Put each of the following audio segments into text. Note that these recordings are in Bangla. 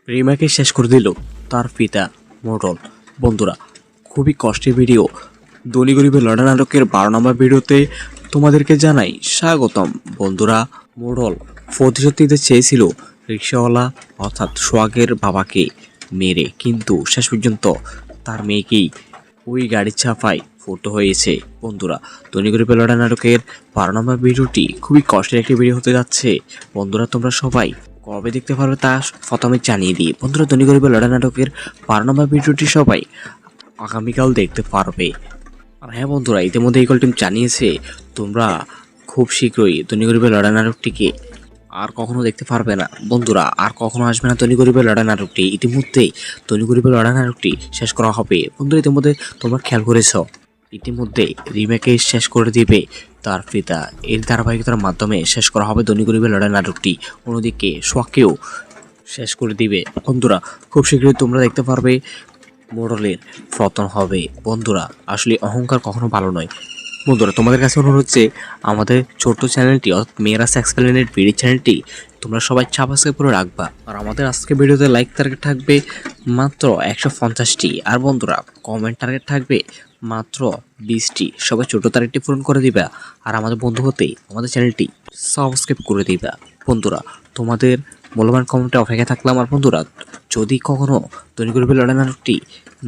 রিমাকে শেষ করে দিল তার পিতা মোটল। বন্ধুরা, খুবই কষ্টের ভিডিও। ধনী গরিবের লড়া নাটকের 12 নম্বর ভিডিওতে তোমাদেরকে জানাই স্বাগতম। বন্ধুরা, মোটল প্রতিশোধ নিতে চেয়েছিল রিক্সাওয়ালা অর্থাৎ সোহাগের বাবাকে মেরে, কিন্তু শেষ পর্যন্ত তার মেয়েকেই ওই গাড়ির চাপায় ফটো হয়েছে। বন্ধুরা, ধনী গরিবের লড়া নাটকের 12 নম্বর ভিডিওটি খুবই কষ্টের একটি ভিডিও হতে যাচ্ছে। বন্ধুরা, তোমরা সবাই কবে দেখতে পারবে তা প্রথমে জানিয়ে দিই। বন্ধুরা, ধনী গরিবের লড়া নাটকের 12 নম্বর ভিডিওটি সবাই আগামীকাল দেখতে পারবে। আর হ্যাঁ বন্ধুরা, ইতিমধ্যে ইগল টিম জানিয়েছে তোমরা খুব শীঘ্রই ধনী গরিবের লড়াই নাটকটিকে আর কখনো দেখতে পারবে না। বন্ধুরা, আর কখনো আসবে না ধনী গরিবের লড়াই নাটকটি। ইতিমধ্যেই ধনী গরিবের লড়াই নাটকটি শেষ করা হবে। বন্ধুরা, ইতিমধ্যে তোমরা খেয়াল করেছ ইতিমধ্যে রিমেকে শেষ করে দিবে তার পিতা। এর ধারাবাহিকতার মাধ্যমে শেষ করা হবে ধনী গরিবের লড়াই নাটকটি। অন্যদিকে সোহাগকেও শেষ করে দিবে। বন্ধুরা, খুব শীঘ্রই তোমরা দেখতে পারবে মোড়লের পতন হবে। বন্ধুরা, আসলে অহংকার কখনো ভালো নয়। বন্ধুরা, তোমাদের কাছে অনুরোধ হচ্ছে আমাদের ছোট্ট চ্যানেলটি অর্থাৎ মেয়েরাস এক্সপ্লেনেড ভিডিও চ্যানেলটি তোমরা সবাই সাবস্ক্রাইব করে রাখবা। আর আমাদের আজকে ভিডিওতে লাইক টার্গেট থাকবে মাত্র 150টি। আর বন্ধুরা, কমেন্ট টার্গেট থাকবে মাত্র 20টি। সবাই ছোট টার্গেটটি পূরণ করে দিবা আর আমাদের বন্ধু হতে আমাদের চ্যানেলটি সাবস্ক্রাইব করে দিবা। বন্ধুরা, তোমাদের মূল্যবান কমেন্টে অপেক্ষা থাকলাম। আর বন্ধুরা, যদি কখনো ধনী গরিবের লড়াই নাটকটি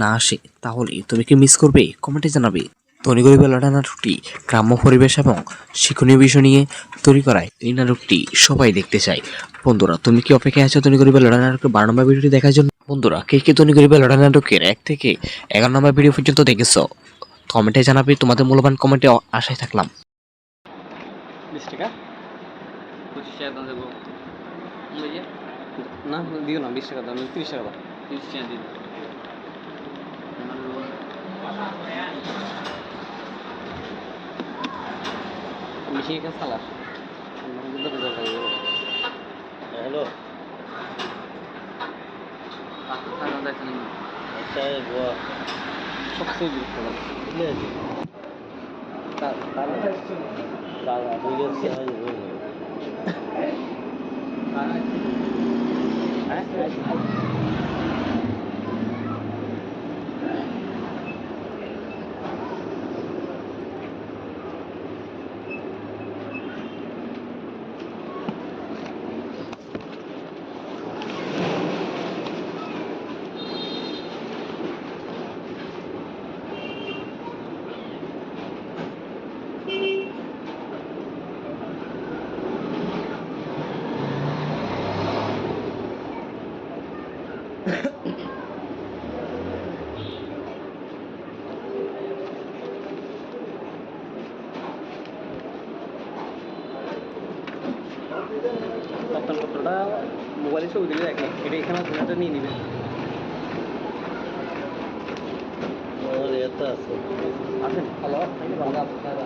না আসে তাহলে তুমি কি মিস করবে? কমেন্টে জানাবে। ধনী গরিবের লড়াই নাটকটি গ্রাম্য পরিবেশ এবং শিক্ষণীয় বিষয় নিয়ে তৈরি করায় এই নাটকটি সবাই দেখতে চায়। বন্ধুরা, তুমি কি অপেক্ষায় আছো ধনী গরিবের লড়াই নাটকের 12 নম্বর ভিডিওটি দেখার জন্য? বন্ধুরা, কে কে ধনী গরিবের লড়াই নাটকের 1 থেকে 11 নম্বর ভিডিও পর্যন্ত দেখেছো কমেন্টে জানাবে। তোমাদের মূল্যবান কমেন্টে আশায় থাকলাম। 20 টাকা 25 টাকা দাম দেবো না, দিও না। 20 টাকা দাম, 30 টাকা দাম। 30 টাকা দিন। বেশি কাজ চালা হ্যালো সবচেয়ে পত্রটা মোবাইলে ছবি দিলে দেখে এটা এখানে এটা নিয়ে নিবে। আছেন হ্যালো, ভালো আপনারা?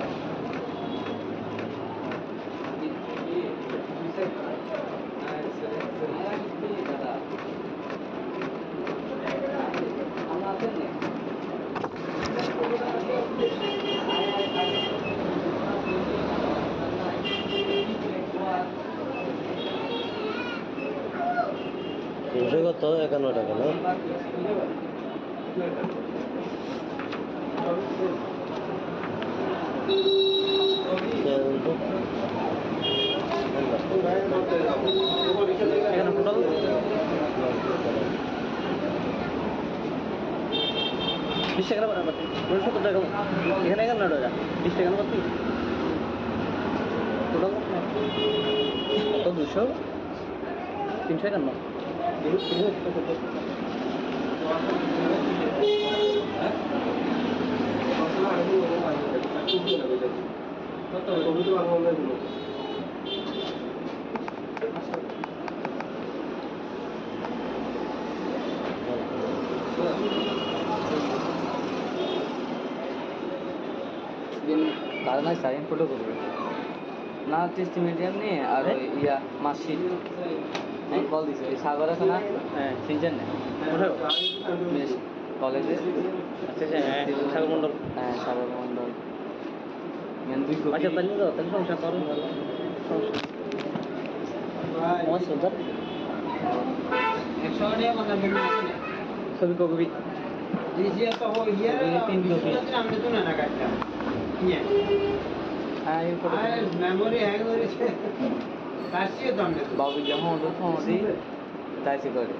কত 51 টাকা না? এখানে টোটাল 20 টাকা বাড়াতে 70 টাকা এখানে 11 টাকা 20 টাকা বাড়তে টোটাল কত 200 351 দাদা না সাইন ফটো করবে না, টেস্ট মিডিয়াম নিয়ে আর ইয়া মার্কশিট কল দিছে। এই সাগর আছে না? হ্যাঁ, সিনজার না কলেজে। আচ্ছা হ্যাঁ, সাগর মন্ডল। হ্যাঁ, সাগর মন্ডল। দুই কপি। আচ্ছা, তাহলে দাও, তাহলে সমস্যা করুন। সমস্যা আমার সুন্দর ছবি কবি বাবু যখন সমাধি চাইছে করে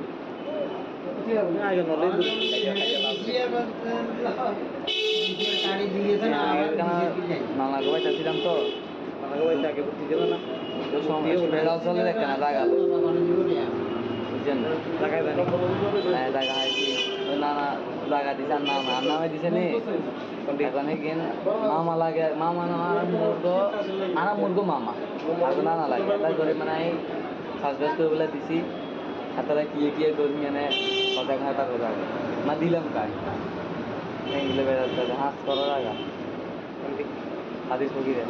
নানা গোবাই চাচ্ছিলাম তো চলে দেখতে না লাগালো বুঝছেন জায়গা হয়েছি নানা জায়গা দিছে আর নামা আর নামে দিছে নি এখানে গেন মামা লাগে মামা না মুর্গ মামা আর নানা লাগে তারপরে মানে সাজবাজ করে বলে দিছি হাতারা কিয়ে করি মানে কথা খাতা করে আগে না দিলাম কাজ এগুলো বেড়াচ্ছে হাঁস করার আগা হাদিস ফকিরে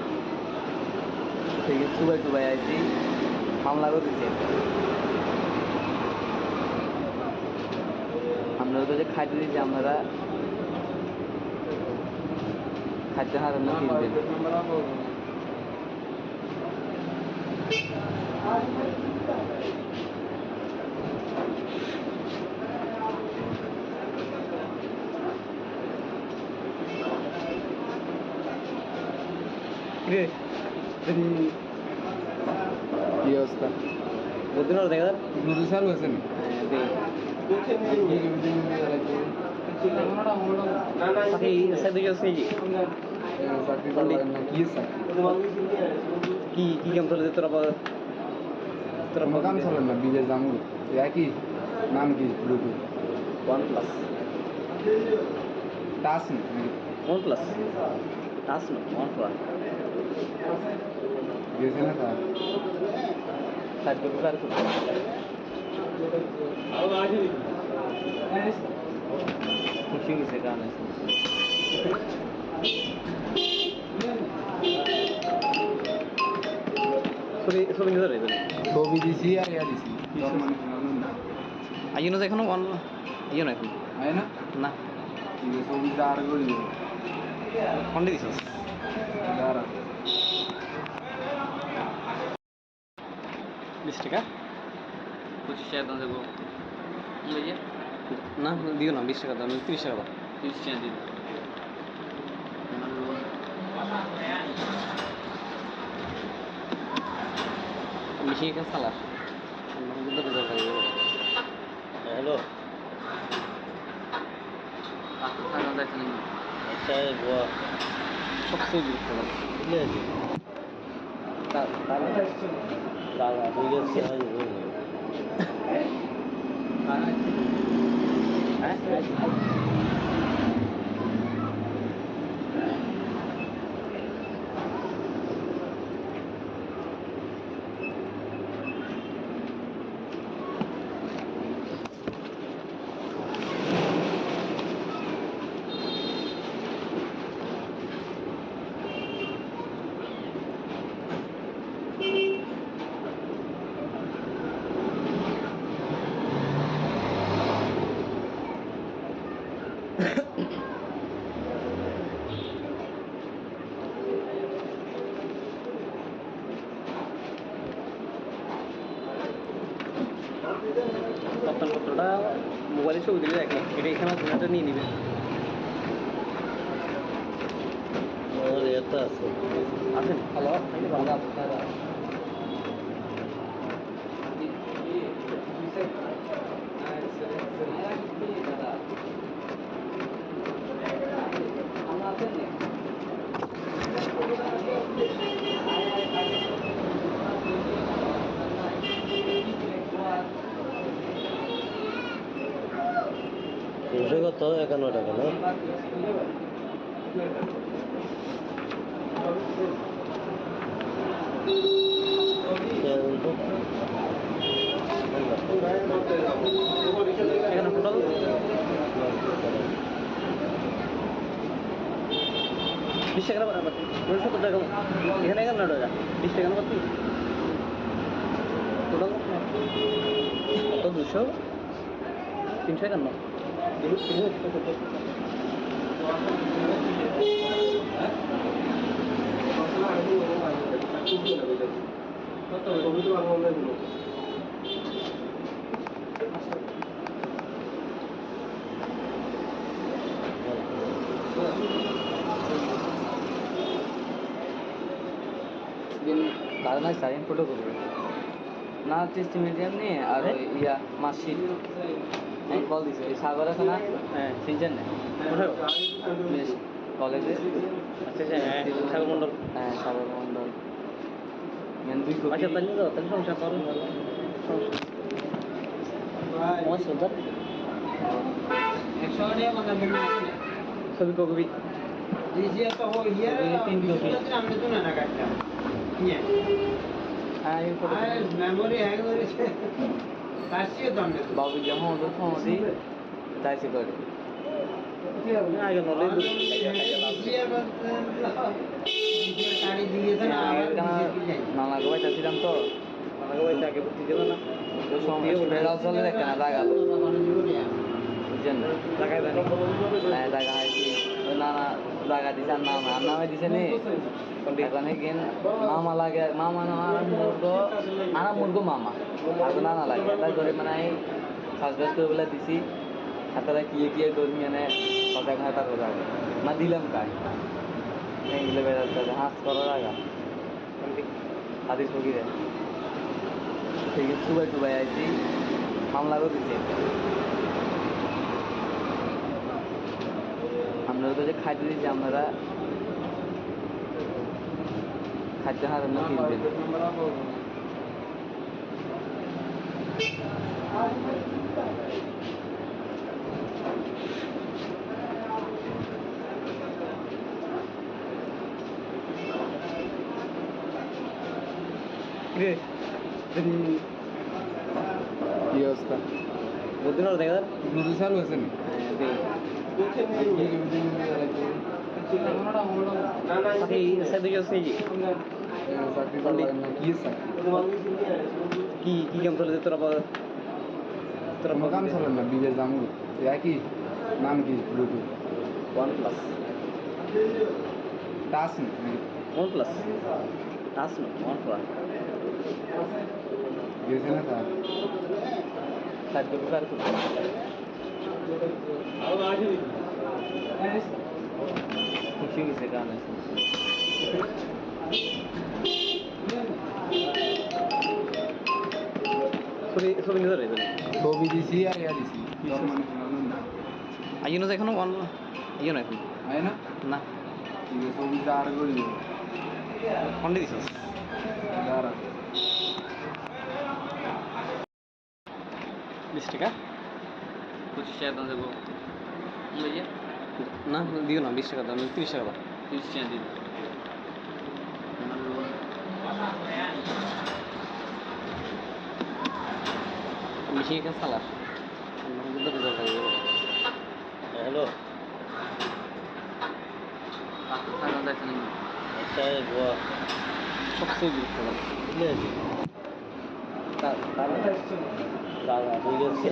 থেকে সুবাই আইছি হামলা করে দিচ্ছে আপনারা তো যে খাইতে দিচ্ছি আপনারা খাদ্য হারান না কিনবেন কি অবস্থা বুঝতে পারো দেখা নুরু স্যার হয়েছেন কি কি কাম চলে তোরা তোরা কাম চলেন না বিদেশ যাবো একই নাম কি ব্লুটুথ OnePlus টাচ না OnePlus টাচ না OnePlus গেছে না স্যার কাজ করতে পারে খুশি গেছে গান আছে ছবি নিয়ে ধরে ছবি দিছি আর ইয়া দিছি আইও না এখনো অন আইও না এখন আয় না না ছবি চার করে দিব ফোন দিস দাঁড়া 20 টাকা 25 টাকা দাম দেবো না দিও না 20 টাকা দাম 30 টাকা দাও 30 টাকা দিও মিশিয়ে কেন সালা হ্যালো আচ্ছা গোয়া সবচেয়ে গুরুত্বপূর্ণ ঠিক আছে দাদা ঠিক আছে রপ্তানিপত্রটা মোবাইলে ছবি দিলে দেখলাম এটা এখানে আপনারা নিয়ে নেবেন আমার এটা আছে আছেন ভালো ভালো তিনশো কত 51 টাকা না এখানে টোটাল 20 টাকা বাড়াতে 70 টাকা এখানে 11 টাকা 20 টাকা বাড়তে টোটাল কত 200 351 কত আর নাই সাইন ফটো করবে না টেস্টিমেন্ট নিয়ে আর ওই ইয়া মার্কশিট আমি কল দিছি ওই সাগর আছে না হ্যাঁ সিনচান না কলেজে আচ্ছা আচ্ছা হ্যাঁ সাগর মণ্ডল হ্যাঁ সাগর মন্ডল মেন দুই আচ্ছা কপি তাহলে তো তাহলে সমস্যা করো আমার সুন্দর ছবি কবি তিন কপি হ্যাঁ এই ফটো বাবু যেমন ওদের ফোনটি যাইছে করে আগে নলে নানা গোয়াই ছিলাম তো আগে ভর্তি ছিল না ওই সময় বেড়াল চলে দেখে না লাগালো বুঝছেন লাগাই দেন হ্যাঁ লাগা হয়েছি ওই নানা লাগা দিছে আর নামে দিছে নি এখন গেন মামা লাগে মামা না মুর্গ মামা আর নানা লাগে তারপরে মানে আমি সাজবাজ করে বলে দিছি হাতারা কিয়ে করি মানে কথা ঘাটা করে আগে না দিলাম কাজ এগুলো বেড়াচ্ছে হাঁস করার আগা হাদিস ফকিরে ঠিক আছে টুবাই আইছি মামলা করে দিচ্ছে আপনারা তো যে খাইতে দিচ্ছি আপনারা খাদ্য হারান না কিনবেন কি অবস্থা বুদ্ধি না দেখা যান ব্লুটুথ চালু আছে নি চাকরি করলাম না কি চাকরি কি কাম চলে তোরা তোরা কাম চলেন না বিদেশ যাবো একই নাম কি ব্লুটুথ OnePlus টাচ নি OnePlus টাচ না OnePlus গেছে না স্যার খাদ্য প্রকার খুশি গেছে গান আছে ছবি নিয়ে ধরে ছবি দিছি আর ইয়া দিছি আইও না এখনো অন আইও না এখন আয় না না ঠিক আছে ছবিটা আর করে দিব ফোন দিয়ে দিছিস দাঁড়া 20 টাকা 25 টাকা দাম দেবো বুঝে না দিও না 20 টাকা দাম 30 টাকা দাও 30 টাকা দিন বেশি এখানে সালার হ্যালো খাওয়া যাচ্ছে না আচ্ছা গোয়া সবচেয়ে গুরুত্বপূর্ণ বুঝলে দাদা ঠিক আছে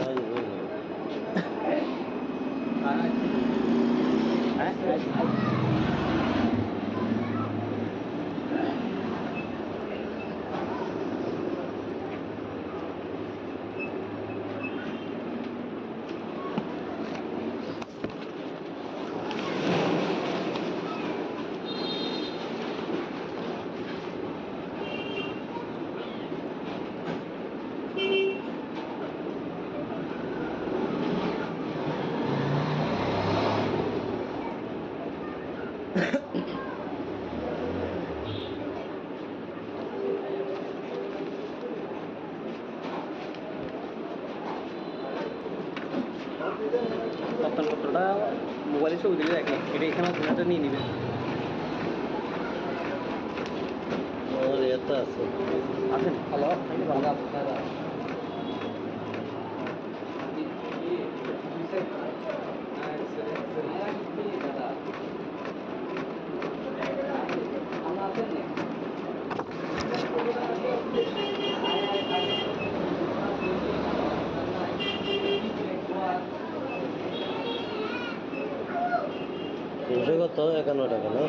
কপ্তানপত্রটা মোবাইলে ছবি দিলে দেখে এটা এখানে ওখানে নিয়ে নেবে আমার এটা আছে আছেন হ্যালো তিনশো কত 51 টাকা না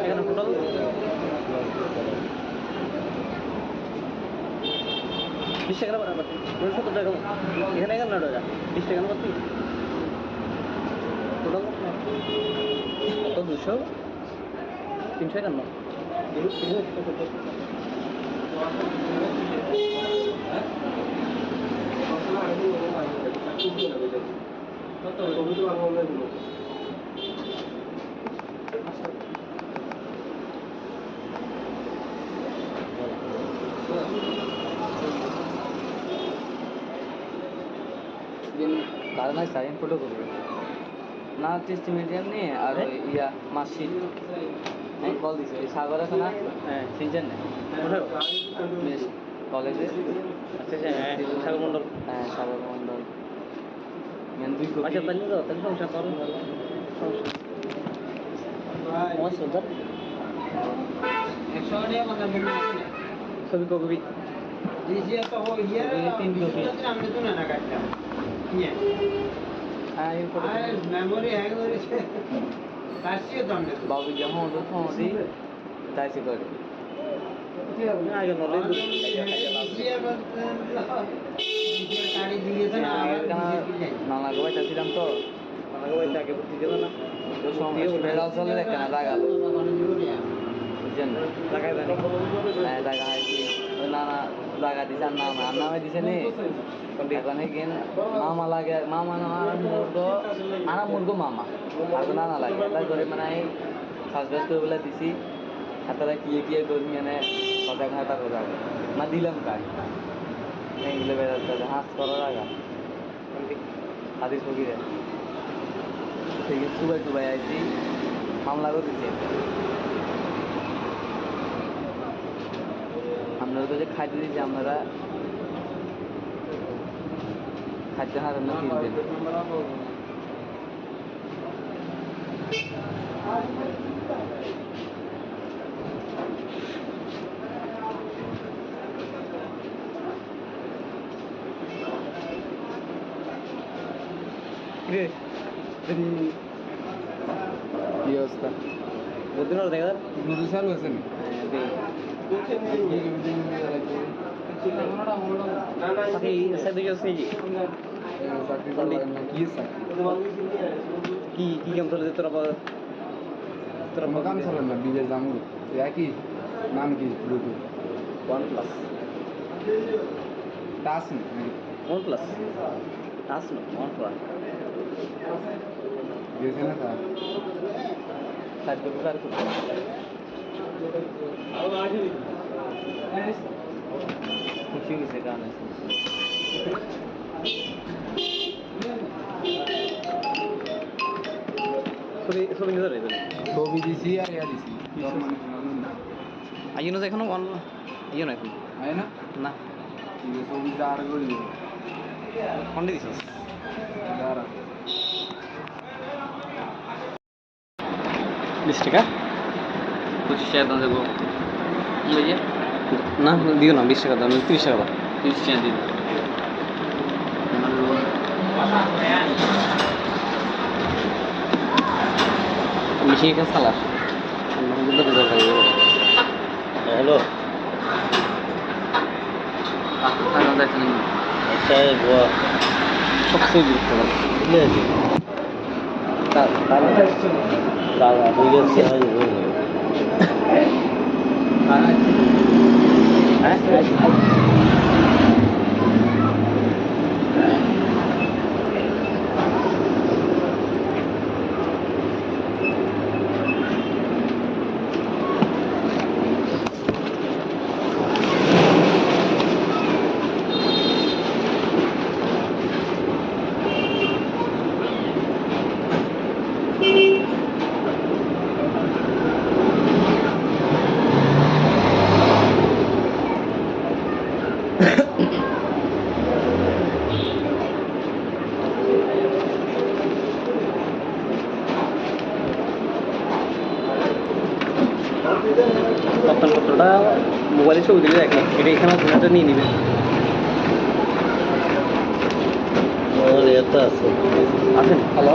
এখানে টোটাল 20 টাকা বাড়া বাড়তি 70 টাকা এখানে 11 টাকা 20 টাকা বাড়তি টোটাল কত 200 দাদা নাই সাইন ফটো করবে না টেস্টিমেন্ট নিয়ে আর ওই ইয়া মার্কশিট কল দিছে এই সাগর আছে না হ্যাঁ সিনচেন না কলেজে আচ্ছা হ্যাঁ সাগর মন্ডল হ্যাঁ সাগর মন্ডল মেন দুই কপি আচ্ছা তাহলে তো তাহলে সমস্যা করুন সমস্যা আমার সুন্দর 100 টাকা মানে মনে আছে ছবি কবি তিন কপি হ্যাঁ এই ফটো বাবু যেমন ওদের ফোনটি তাই সে করে আগে নলে নানা গোয়াই চাচ্ছিলাম তো আমাকে আগে বুদ্ধি দিল না তো সময় বেড়াল চলে দেখে না লাগালো বুঝছেন না লাগাই দেন হ্যাঁ লাগা হয়েছি ওই নানা লাগা দিছে আর নাম আর নামে দিছে নি এখন গেন মামা লাগে মামা না আর মুরগো মামা আর তো নানা লাগে তাই করে মানে এই সাজবাজ করে বলে দিছি আর তারা কিয়ে করি মানে কথা ঘাটা করে না দিলাম কাজ এইগুলো বেড়াচ্ছে হাঁস করার আগা হাদিস ফকিরে থেকে টুবাই আইছি মামলা করে দিচ্ছে আপনারা তো যে খাইতে দিয়েছি আপনারা খাদ্য হারান না কিনবেন রে কি অবস্থা বুদ্ধি না দেখা ব্লুটুথ চালু আছে নি সাথে সাথে গেছে চাকরি করা লাগে না কি চাকরি কি কি কাম চলে তোরা তোরা কাম চলে না বিদেশ যাবো একই নাম কি ব্লুটুথ OnePlus টাচ নি OnePlus টাচ না OnePlus গেছে না স্যার কাজ করতে পারে খুশি হয়েছে গান ছবি নিতে রে ছবি দিছি আর ইয়া দিছি আইনো এখনো অন আইনো এখন আয় না না ঠিক আছে ছবি দাঁড় করি ফোন দিছিস দাঁড়া 20 টাকা 25 টাকা দাম দেবো ভাইয়া না দিও না 20 টাকা দাম 30 টাকা দাম 30 টাকা দিন মিশিয়ে কেন সালাস হ্যালো খাওয়া যাচ্ছে না আচ্ছা গোয়া সবচেয়ে গুরুত্বপূর্ণ বুঝলে দাদা ঠিক আছে রপ্তানিপত্রটা মোবাইলে ছবি দিলে দেখেন এটা এখানে ঘোড়াটা নিয়ে নেবেন আমার এটা আছে আছেন হ্যালো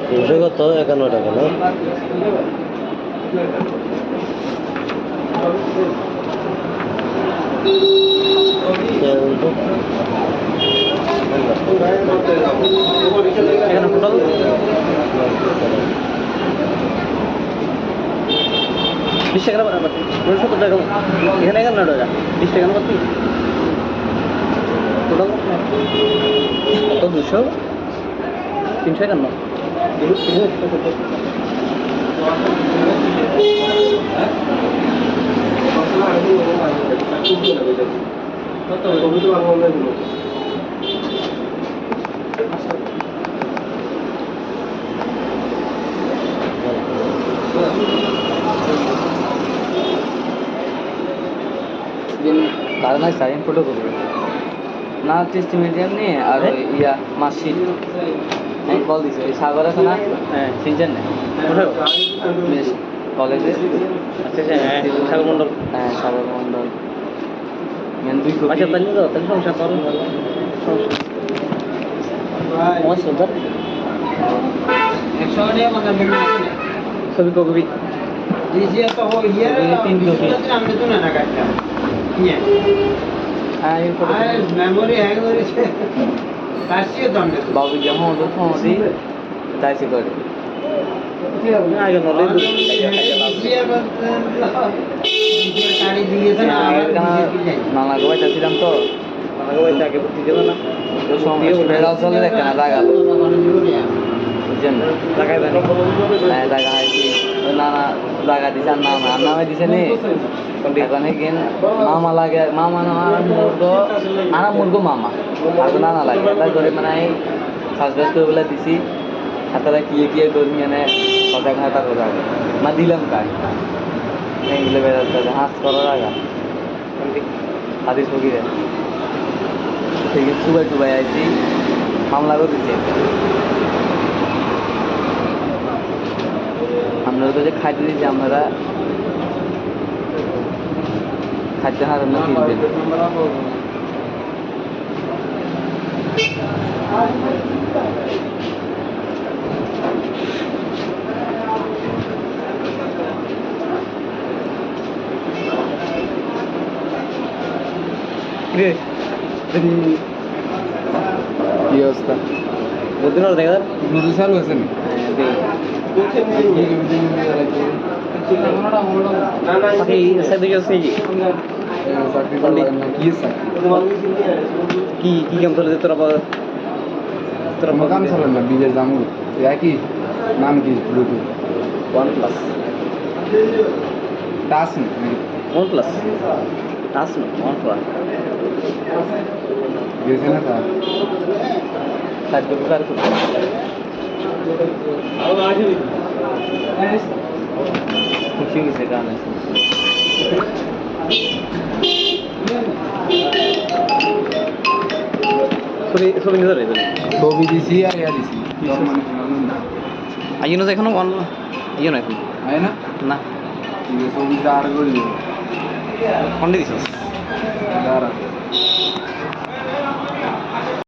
তিনশো কত 51 টাকা না এখানে টোটাল 20 টাকা 70 টাকা এখানে 11 টাকা 20 টাকা পাচ্ছি টোটাল কত 200 351 কারণ হয় সাইন ফটো করবে না টেস্টিমেট এমনি আর ওই ইয়া মার্কশিট কল দিছে ওই সাগর আছে না হ্যাঁ সিনচার নেই কলেজে আচ্ছা হ্যাঁ সাগর মন্ডল হ্যাঁ সাগর মন্ডল মেন 2 কপি আচ্ছা তাই দাও তাহলে সমস্যা করুন সমস্যা আমার সুন্দর 100 টাকা মানে ছবি কবি দিছিয়া তো হইয়া 3 কপি আমরা তো না কাটলাম ইয়ে হ্যাঁ এই ফটো আর মেমোরি হ্যাং করেছে কাশিও তো আমরা বাবু যেমন ওদের ফোন দি তাইছে করে আগে নলে গাড়ি দিয়েছে না আবার নানা গোবাই চাচ্ছিলাম তো আমাকে বলতে আগে ভর্তি দিল না তো সময় ফেরাল চলে দেখে না লাগাল বুঝছেন লাগাই দেন হ্যাঁ লাগা হয়েছি ওই নানা লাগা দিছে আর নানা আর নামে দিছে নি এখন গেন মামা লাগে মামা না আর মুরগো মামা আর নানা লাগে তাই ধরে মানে সাজবাজ করে বলে দিছি হাতারা কিয়ে করি মানে সজাগ হাতা করে না দিলাম কাজ এগুলো বেড়াতে হাঁস করার আগা হাদিস ফকিরে থেকে টুবাই আইছি মামলা করে দিচ্ছে আমরা তো যে খাইতে দিচ্ছি আপনারা খাইতে হারেন না কিনবেন রে কি অবস্থা বুদ্ধিন দেখা যান নদী চালু আছে নি পাখি সাইড দিকে আছে চাকরি করা লাগে না কি চাকরি কি কি কাম চলে তোরা তোরা কোনো কাম চলে না বিদেশ যাবো একই নাম কি ব্লুটুথ OnePlus টাচ নাকি OnePlus টাচ না OnePlus গেছে না তা খাদ্য প্রকার খুশি গেছে গান আছে ছবি নিতে রে ছবি দিছি আর ইয়া দিছি আইন এখনো ইয়ে না এখন আয় না না ছবিটা আর করি ফোন দিছিস দাঁড়া